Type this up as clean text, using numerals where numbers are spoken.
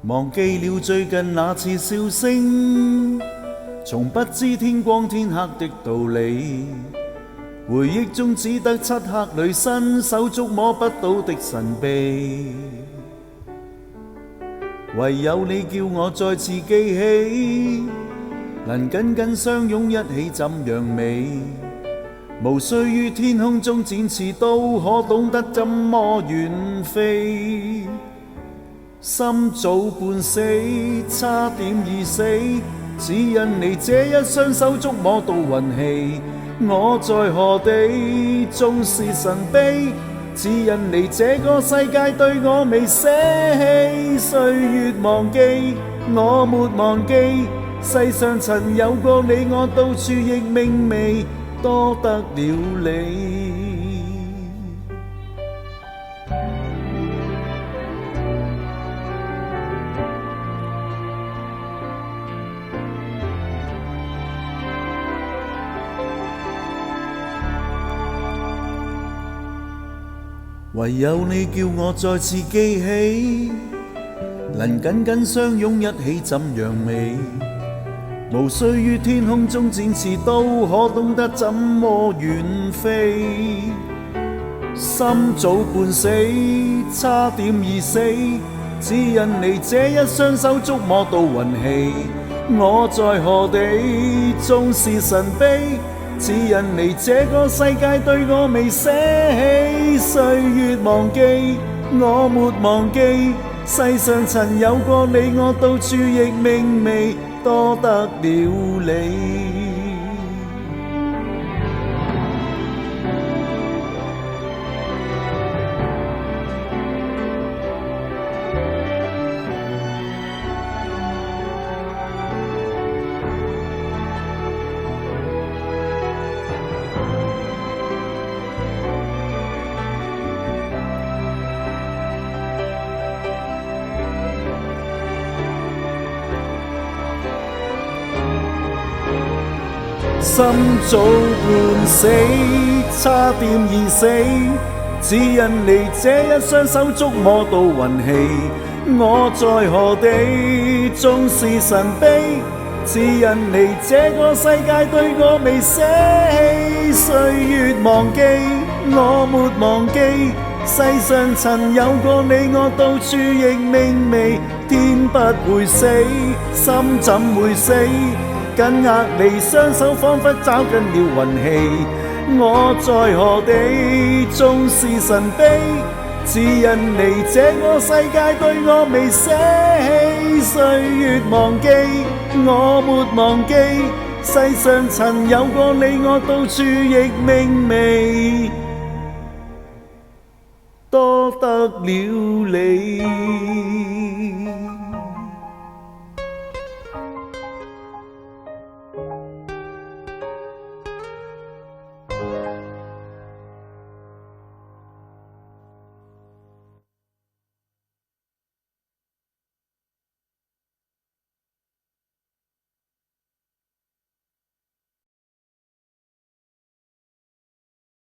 忘記了最近那次笑聲，從不知天光天黑的道理。回憶中只得漆黑裏伸手觸摸不到的神秘，唯有你叫我再次記起，能緊緊相擁一起怎樣美。無需於天空中展翅，都可懂得怎麼遠飛。心早半死，差點已死，只因你這一雙手觸摸到運氣。我在何地，縱是神秘，只因你這個世界對我未捨棄。歲月忘記，我沒忘記，世上曾有過你，我到處亦明媚，多得了你。唯有你叫我再次記起，能緊緊相擁一起怎樣美。無需於天空中展翅，都可懂得怎麼遠飛。心早半死，差點已死，只因你這一雙手觸摸到運氣。我在何地，縱是神秘，只因你這個世界對我未捨棄。歲月忘記，我沒忘記，世上曾有過你，我到處亦明媚，多得了你。心早半死，差點已死，只因你這一雙手觸摸到運氣。我在何地，縱是神秘，只因你這個世界對我未捨棄。歲月忘記，我沒忘記，世上曾有過你，我到處亦明媚。天不會死，心怎會死？緊握你雙手，彷彿抓緊了運氣。我在何地，縱是神秘，只因你這個世界對我未捨棄。歲月忘記，我沒忘記，世上曾有過你，我到處亦明媚，多得了你。